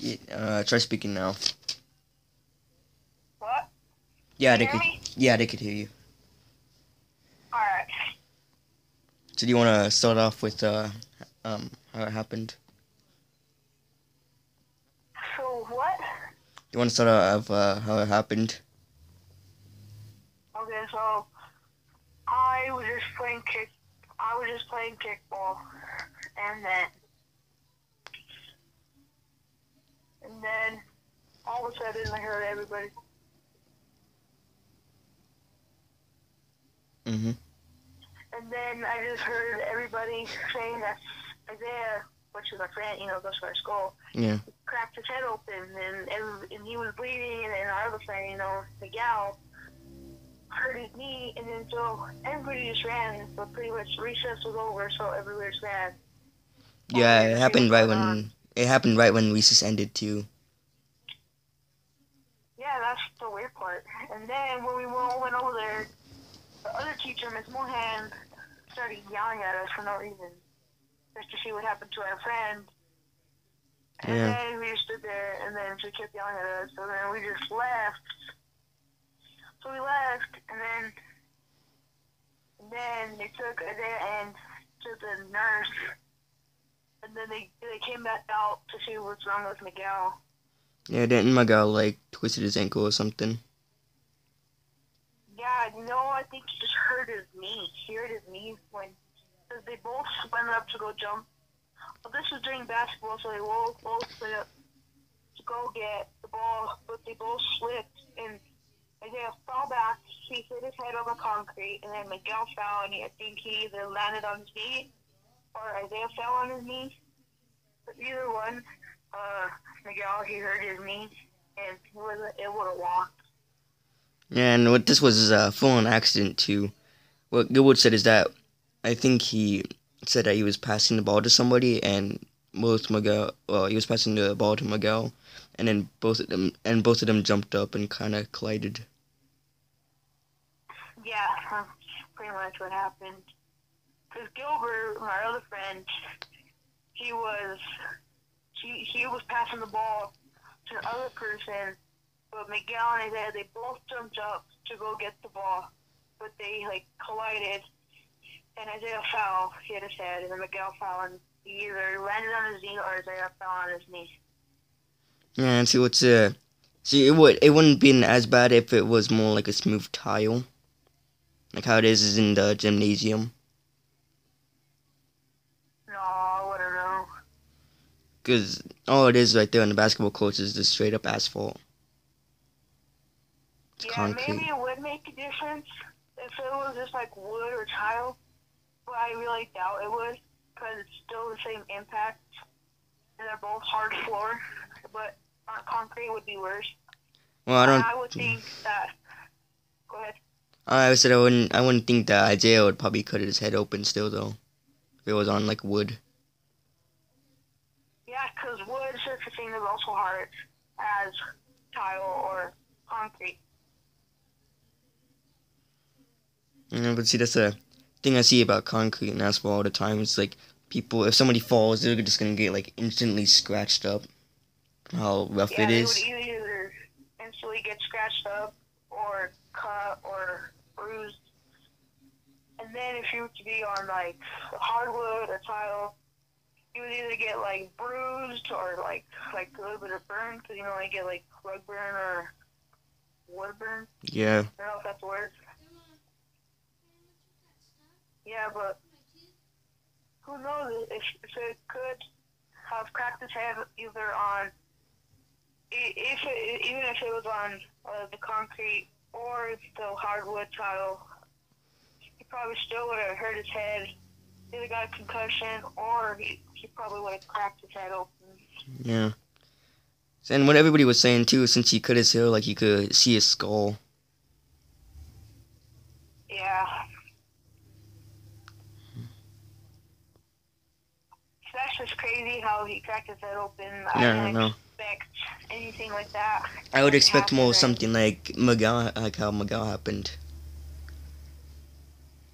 Try speaking now. What? Yeah, Can you hear me? Yeah, they could hear you. Alright. So do you want to start off with how it happened? So what? You want to start off how it happened? Okay, so I was just playing kickball, and then all of a sudden I heard everybody. Mhm. And then I just heard everybody saying that Isaiah, which is my friend, goes to our school, Yeah. cracked his head open, and he was bleeding, and then our other friend, Miguel, hurt his knee, and then so everybody just ran, but pretty much recess was over, so everybody just ran. Yeah, it happened right when recess ended too. Yeah, that's the weird part. And then when we all went over there, the other teacher, Miss Mohan, started yelling at us for no reason, just to see what happened to our friend. And Yeah. then we just stood there, and then she kept yelling at us, so then we just left. So we left, and then they took Isaiah and to the nurse, and then they came back out to see what's wrong with Miguel. Yeah, didn't my guy like twisted his ankle or something? Yeah, I think he just hurt his knee. He hurt his knee because they both went up to go jump. Well, this was during basketball, so they both went up to go get the ball, but they both slipped, and Isaiah fell back. He hit his head on the concrete, and then Miguel fell, and I think he either landed on his knee or Isaiah fell on his knee. But either one, Miguel, he hurt his knee, and he wasn't able to walk. Yeah, and what this was a full-on accident too. What Gilwood said is that I think he said that he was passing the ball to somebody, and he was passing the ball to Miguel, and then both of them jumped up and kind of collided. Yeah, that's pretty much what happened. Because Gilbert, my other friend, he was passing the ball to the other person, but Miguel and Isaiah, they both jumped up to go get the ball, but they collided, and Isaiah fell, hit his head, and then Miguel fell, and he either landed on his knee or Isaiah fell on his knee. Yeah, and it wouldn't been as bad if it was more like a smooth tile, like how it is in the gymnasium. No, I wouldn't know. Because all it is right there on the basketball courts is just straight up asphalt. It's concrete. Maybe it would make a difference if it was just wood or tile, but I really doubt it would, because it's still the same impact, and they're both hard floor, but on concrete would be worse. Well, I would think that. Go ahead. I said I wouldn't think that Isaiah would probably cut his head open still though, if it was on wood. Yeah, because wood surfacing is also hard as tile or concrete. Yeah, but see, that's a thing I see about concrete and asphalt all the time. It's people, if somebody falls, they're just gonna get instantly scratched up. How rough it is. Yeah, they would either instantly get scratched up or cut or bruised. And then if you were to be on hardwood or tile, you would either get bruised or a little bit of burn, because you get rug burn or wood burn. Yeah. I don't know if that's a word. Yeah, but who knows if it could have cracked his head either on, even if it was on the concrete or the hardwood tile, he probably still would have hurt his head, either got a concussion or he probably would have cracked his head open. Yeah. And what everybody was saying too, since he cut his hair, you could see his skull. Yeah. That's just crazy how he cracked his head open. Yeah, I didn't expect anything like that. I would expect more something like Miguel, how Miguel happened.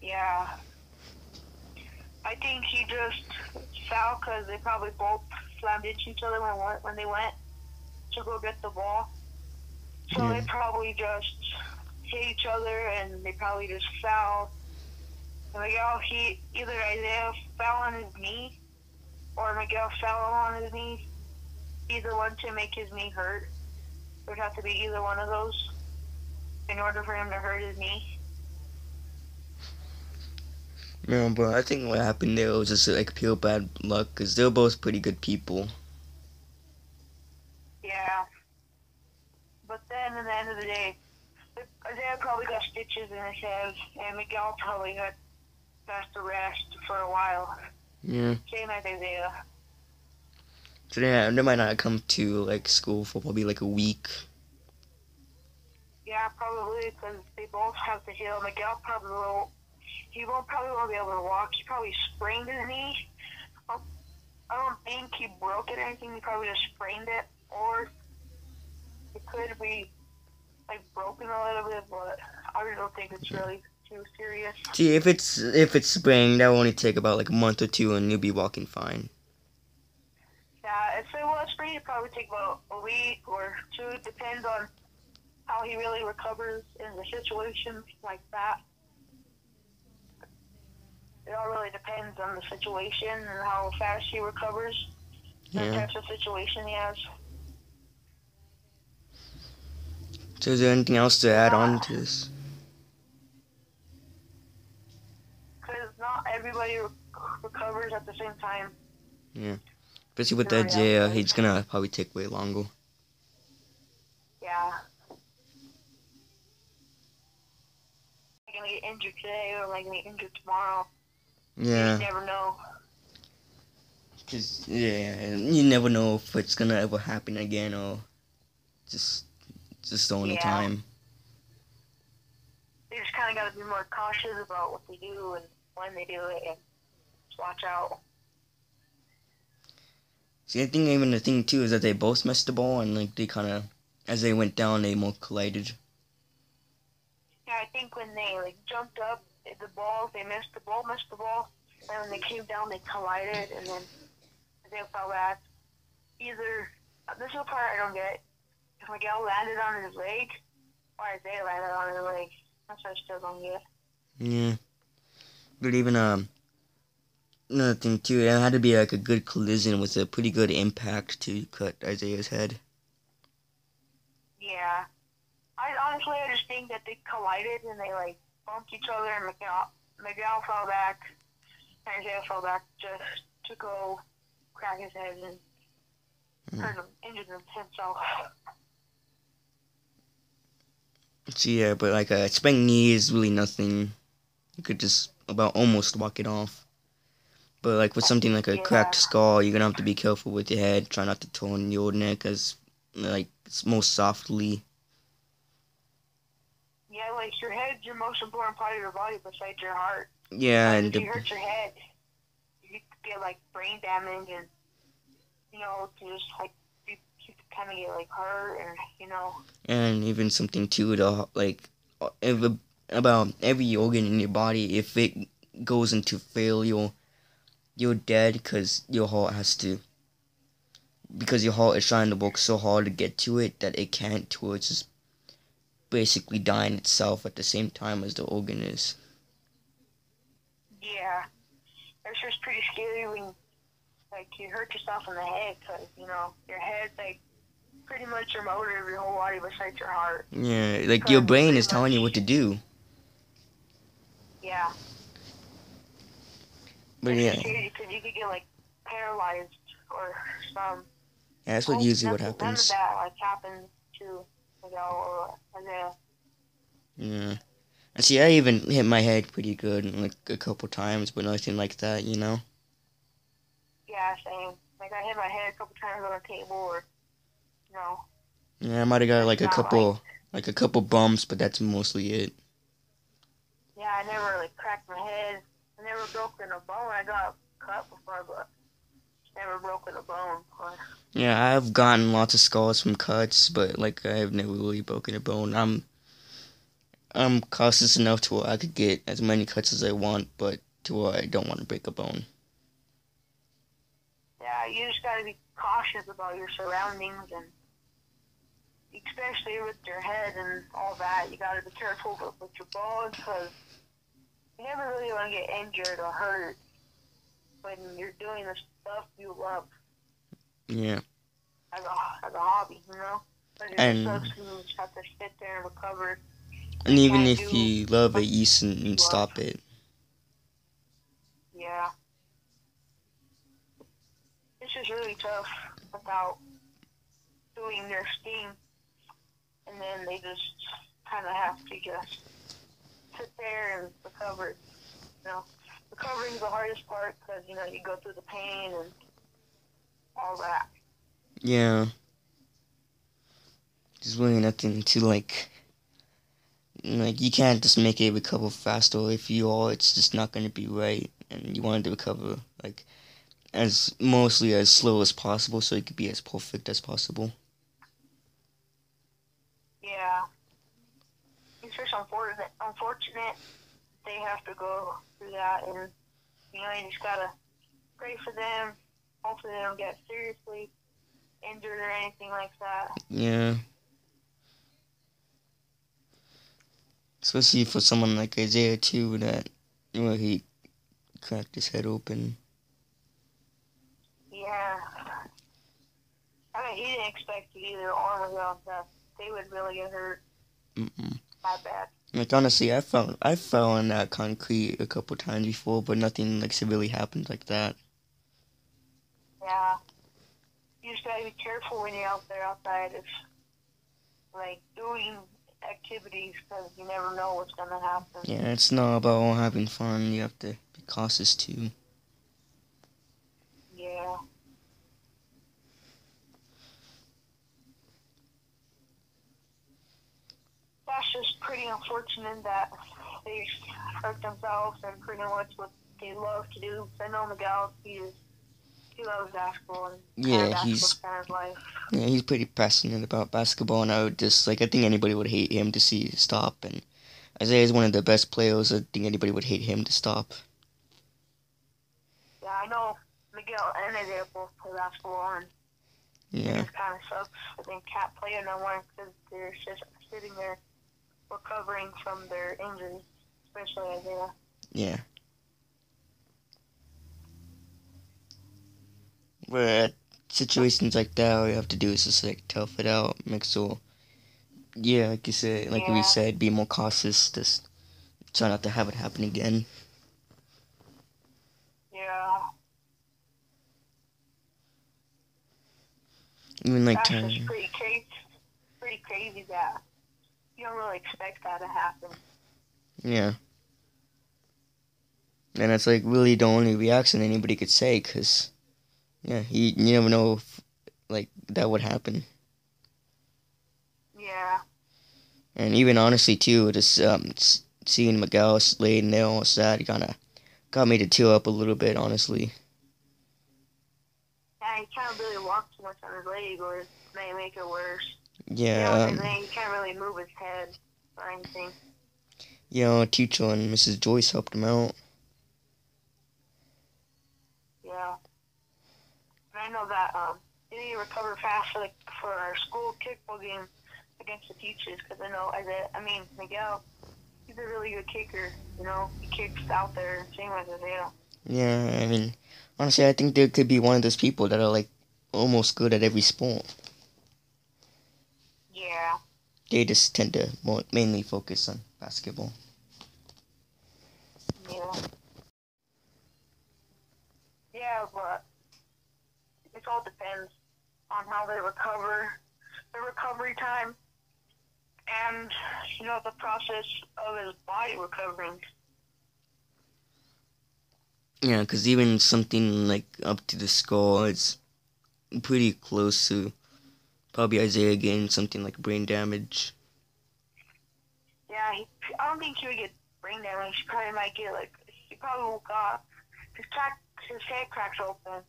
Yeah. I think he just fell because they probably both slammed into each other when they went. to go get the ball. So Yeah. they probably just hit each other and they probably just foul. And Miguel, either Isaiah fell on his knee or Miguel fell on his knee. Either one to make his knee hurt. It would have to be either one of those in order for him to hurt his knee. Yeah, but I think what happened there was just like pure bad luck because they're both pretty good people. Yeah. But then at the end of the day, Isaiah probably got stitches in his head, and Miguel probably got to rest for a while. Yeah. Same as Isaiah. So they might not come to like school for probably like a week. Yeah, probably because they both have to heal. Miguel probably won't. He probably won't be able to walk. He probably sprained his knee. I don't think he broke it or anything. He probably just sprained it, or it could be like broken a little bit, but I really don't think it's really too serious. See, if it's sprained, that will only take about like a month or two, and you'll be walking fine. Yeah, if it was sprained, it'd probably take about a week or two. It depends on how he really recovers in the situation like that. It all really depends on the situation and how fast he recovers. Yeah. The types of situation he has. So is there anything else to add on to this? Because not everybody recovers at the same time. Yeah. Especially with that Jay, he's gonna probably take way longer. Yeah. I'm gonna get injured today or am I gonna get injured tomorrow? Yeah. You never know. Cause you never know if it's gonna ever happen again or just the only time. They just kind of gotta be more cautious about what they do and when they do it, and just watch out. See, I think even the thing too is that they both missed the ball and like they kind of, as they went down, they more collided. Yeah, I think when they like jumped up, they missed the ball, and when they came down, they collided, and then they fell back. Either this is the part I don't get. If Miguel landed on his leg, or Isaiah landed on his leg. That's what I still don't get. Yeah, but even another thing too, it had to be like a good collision with a pretty good impact to cut Isaiah's head. Yeah, I just think that they collided and they like bumped each other, and Miguel fell back, and Isaiah fell back just to go crack his head and hurt him, injured himself. See, yeah, but like a sprained knee is really nothing. You could just about almost walk it off. But like with something like a cracked skull, you're gonna have to be careful with your head. Try not to turn your neck as like most softly. Yeah, like your head's your most important part of your body besides your heart. Yeah, and if you hurt your head, you could get like brain damage, and just like you kind of get like hurt, or And even something too, like about every organ in your body, if it goes into failure, you're dead because your heart because your heart is trying to work so hard to get to it that it can't, to it's just basically dying itself at the same time as the organ is. Yeah, it's just pretty scary when like you hurt yourself in the head, because your head's like pretty much your motor of your whole body besides your heart. Yeah, like your brain is telling you what to do. Yeah. But it's yeah. Scary because you could get like paralyzed or some. Yeah, that's what usually what happens. None of that like happens to or Isaiah. Yeah. And see, I even hit my head pretty good like a couple times, but nothing like that, Yeah, same. Like I hit my head a couple times on a table, or Yeah, I might have got like a couple bumps, but that's mostly it. Yeah, I never like cracked my head. I never broken a bone. I got cut before, but never broken a bone. Yeah, I've gotten lots of scars from cuts, but like I've never really broken a bone. I'm cautious enough to where I could get as many cuts as I want, but to where I don't want to break a bone. Yeah, you just gotta be cautious about your surroundings and especially with your head and all that. You gotta be careful with your balls because you never really want to get injured or hurt when you're doing the stuff you love. Yeah. As a hobby, you know? Because it And sucks you just have to sit there and recover. and You even can't if do you love it, what you you shouldn't love. stop it. Yeah. It's just really tough without doing their thing, and then they just kind of have to just sit there and recover. You know, recovering is the hardest part because you know you go through the pain and all that. Yeah. There's really nothing to like you can't just make it recover faster. If you are, it's just not going to be right. And you want it to recover like as mostly as slow as possible, so it could be as perfect as possible. Yeah, it's just unfortunate they have to go through that, and you know you just gotta pray for them. Hopefully they don't get seriously injured or anything like that. Yeah. Especially for someone like Isaiah too, that he cracked his head open. Yeah, I mean he didn't expect it either. Or that they would really get hurt Mm-mm. that bad. Like honestly, I fell on that concrete a couple times before, but nothing like severely happened like that. Yeah, you just gotta be careful when you're out there outside. If like doing activities because you never know what's gonna happen. Yeah, it's not about all having fun. You have to be cautious too. Yeah. That's just pretty unfortunate that they hurt themselves and pretty much what they love to do. I know Miguel, he loves basketball and kind of Yeah, basketball's kind of his life. he's pretty passionate about basketball, and I would just I think anybody would hate him to see stop. And Isaiah is one of the best players. I think anybody would hate him to stop. Yeah, I know Miguel and Isaiah both play basketball, and Yeah. it kind of sucks that they can't play no more because they're just sitting there recovering from their injuries, especially Isaiah. Yeah. But situations like that, all you have to do is just like tough it out, make sure. Yeah, like you said, like we Yeah. said, be more cautious. Just try not to have it happen again. Yeah. Even like That's just pretty crazy that you don't really expect that to happen. yeah. And that's like really the only reaction anybody could say, cause yeah, you never know if like that would happen. Yeah. And even honestly too, just seeing Miguel laying there all sad kind of got me to tear up a little bit, honestly. Yeah, he can't really walk too much on his leg or it may make it worse. Yeah, With his leg, he can't really move his head or anything. teacher and Mrs. Joyce helped him out. Yeah. And I know that he didn't recover fast for our school kickball game against the teachers because I know Miguel, he's a really good kicker. You know, he kicks out there, same as Isaiah. Yeah, I mean, honestly, I think there could be one of those people that are like almost good at every sport. Yeah. They just tend to mainly focus on basketball. Yeah. Yeah, but it all depends on how they recover, the recovery time, and you know the process of his body recovering. Yeah, because even something like up to the skull, it's pretty close to probably Isaiah getting something like brain damage. Yeah, I don't think he would get brain damage. He probably might get he probably got his head cracks open.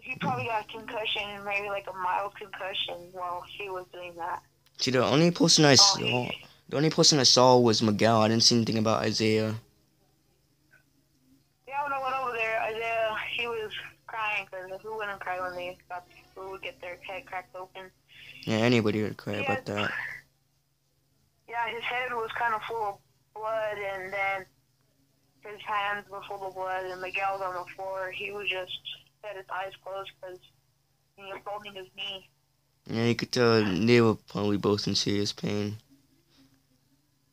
He probably got a concussion, maybe like a mild concussion while he was doing that. See, the only person I saw was Miguel. I didn't see anything about Isaiah. Yeah, when I went over there, Isaiah, he was crying because who wouldn't cry when they got who would get their head cracked open? Yeah, anybody would cry Yeah, about that. yeah, his head was kind of full of blood, and then his hands were full of blood, and Miguel's on the floor. He was just had his eyes closed because he was holding his knee. Yeah, you could tell they were probably both in serious pain.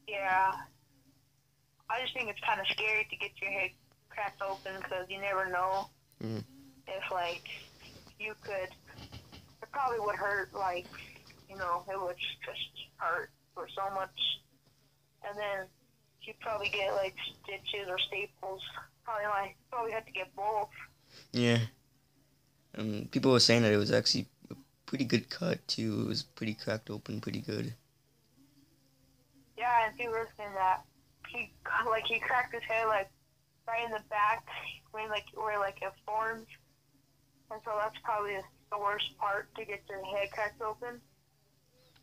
Yeah, I just think it's kind of scary to get your head cracked open because you never know if like you could. It probably would hurt, like it would just hurt for so much, and then you'd probably get like stitches or staples. Probably have to get both. Yeah. People were saying that it was actually a pretty good cut too. It was pretty cracked open, pretty good. Yeah, and people were saying that he cracked his head like right in the back, where it forms, and so that's probably the worst part to get your head cracked open.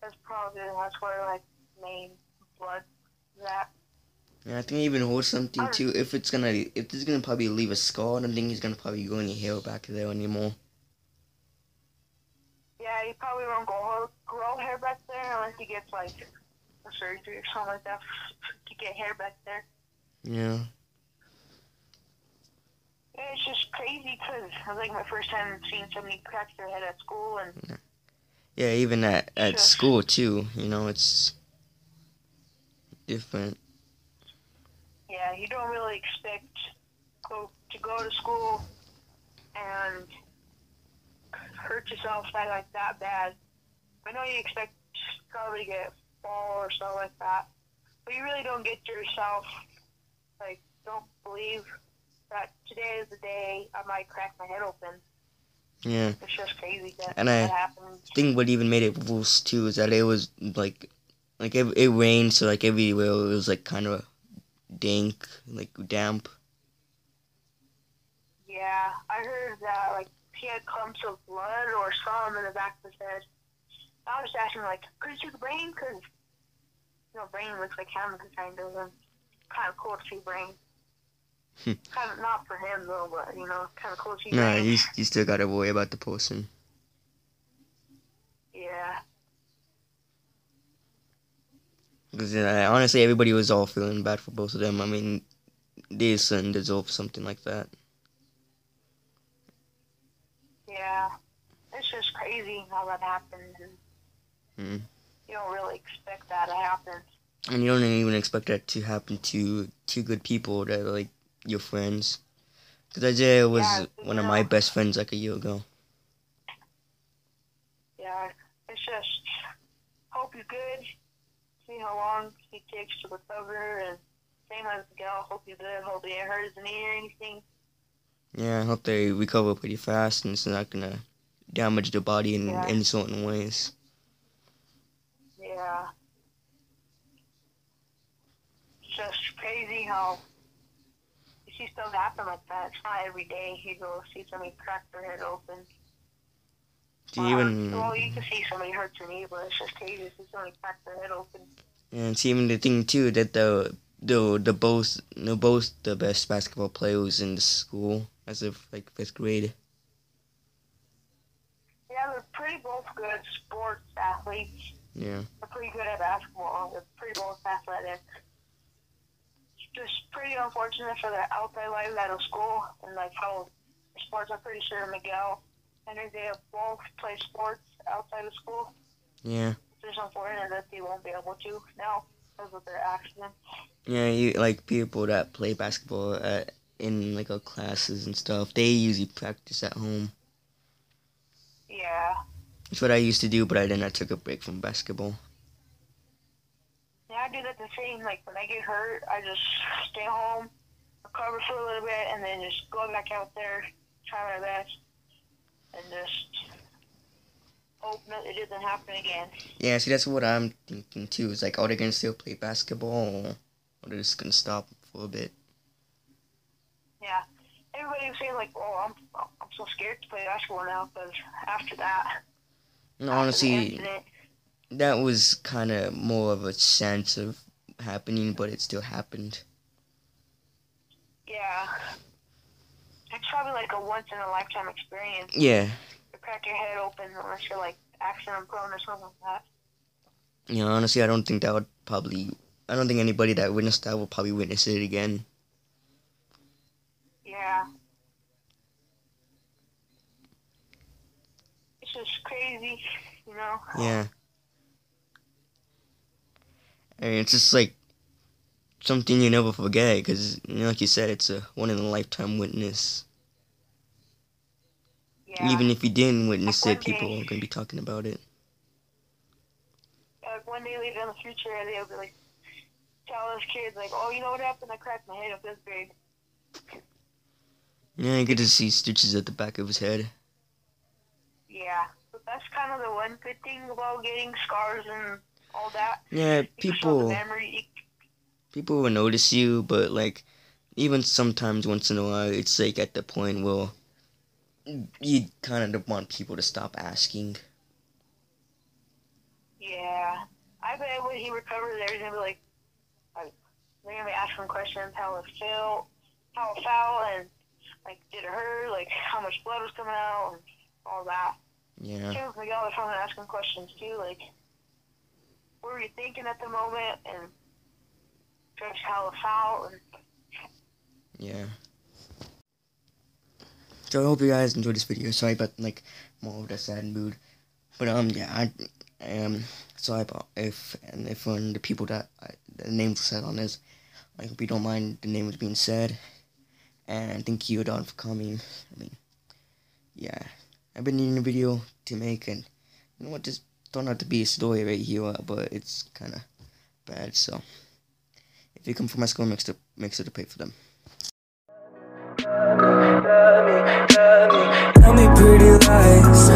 That's where like main blood is at. Yeah, I think he even holds something too. If it's gonna probably leave a scar, I don't think he's gonna probably grow any hair back there anymore. Yeah, he probably won't grow hair back there unless he gets like a surgery or something like that to get hair back there. Yeah. Yeah, it's just crazy because it was like my first time seeing somebody crack their head at school, and yeah, even at school too. It's different. Yeah, you don't really expect to go to school and hurt yourself that bad. I know you expect probably to get fall or something like that, but you really don't get yourself, don't believe that today is the day I might crack my head open. Yeah. It's just crazy that I happens. think what even made it worse too is that it was it rained, so like everywhere it was like kind of dank, like damp. Yeah, I heard that he had clumps of blood or something in the back of his head. I was asking could you see the brain? Because brain looks like him kind of cool to see brain. Kind of not for him though, but kind of cool to see brain. No, you still gotta worry about the person. Yeah. Because honestly, everybody was all feeling bad for both of them. I mean, they shouldn't deserve something like that. Yeah, it's just crazy how that happened. And you don't really expect that to happen. And you don't even expect that to happen to two good people that are like your friends. Because Isaiah was one of my best friends like a year ago. Yeah, it's just hope he's good. See how long he takes to recover, and same as Miguel, hope he's good. Hope he didn't hurt his knee or anything. Yeah, I hope they recover pretty fast and it's not gonna damage the body in any certain ways. Yeah. It's just crazy how you see stuff happen like that. It's not every day you go see somebody crack their head open. Well, you can see somebody hurt their knee, but it's just crazy to see somebody crack their head open. Yeah, and see even the thing too that the both the best basketball players in the school as of like 5th grade. Yeah, they're pretty both good sports athletes. Yeah. They're pretty good at basketball. They're pretty both athletic. It's just pretty unfortunate for their outside life out of school and how sports. I'm pretty sure Miguel and Isaiah both play sports outside of school. Yeah. It's just unfortunate that they won't be able to now because of their accident. Yeah, you like people that play basketball in like our classes and stuff. They usually practice at home. Yeah. That's what I used to do, but I took a break from basketball. Yeah, I do that the same. When I get hurt, I just stay home, recover for a little bit, and then just go back out there, try my best, and just hope that it doesn't happen again. Yeah, see, that's what I'm thinking too. Is are they gonna still play basketball, or they're just gonna stop for a bit? Yeah, everybody was saying "Oh, I'm so scared to play basketball now because after that." And honestly, that was kind of more of a sense of happening, but it still happened. Yeah. It's probably like a once in a lifetime experience. Yeah. You crack your head open unless you're like accident prone or something like that. You know, honestly, I don't think anybody that witnessed that will probably witness it again. Yeah. It's just crazy, you know? Yeah. And it's just like something you never forget because, you know, like you said, it's a one-in-a-lifetime witness. Yeah. Even if you didn't witness like it, people are going to be talking about it. Like one day later in the future, they'll be like, tell those kids, like, oh, you know what happened? I cracked my head up this big. Yeah, you get to see stitches at the back of his head. Yeah, but that's kind of the one good thing about getting scars and all that. Yeah, people will notice you, but like even sometimes once in a while, it's like at the point where you kind of want people to stop asking. Yeah, I bet when he recovers, they're gonna be like they're gonna be asking questions, how it felt, and like did it hurt, like how much blood was coming out, and all that. Yeah. Same with Miguel, they're probably asking questions too, like what were you thinking at the moment, and just how it felt, and yeah. So I hope you guys enjoyed this video. Sorry about like more of the sad mood, but yeah, I am sorry about if the people that the names were said on this. I hope you don't mind the names being said, and thank you, Adan, for coming. I mean, yeah, I've been needing a video to make, and you know what, this turned out to be a story right here, but it's kind of bad. So if you come from my school, make sure to pay for them. Tell me pretty lies.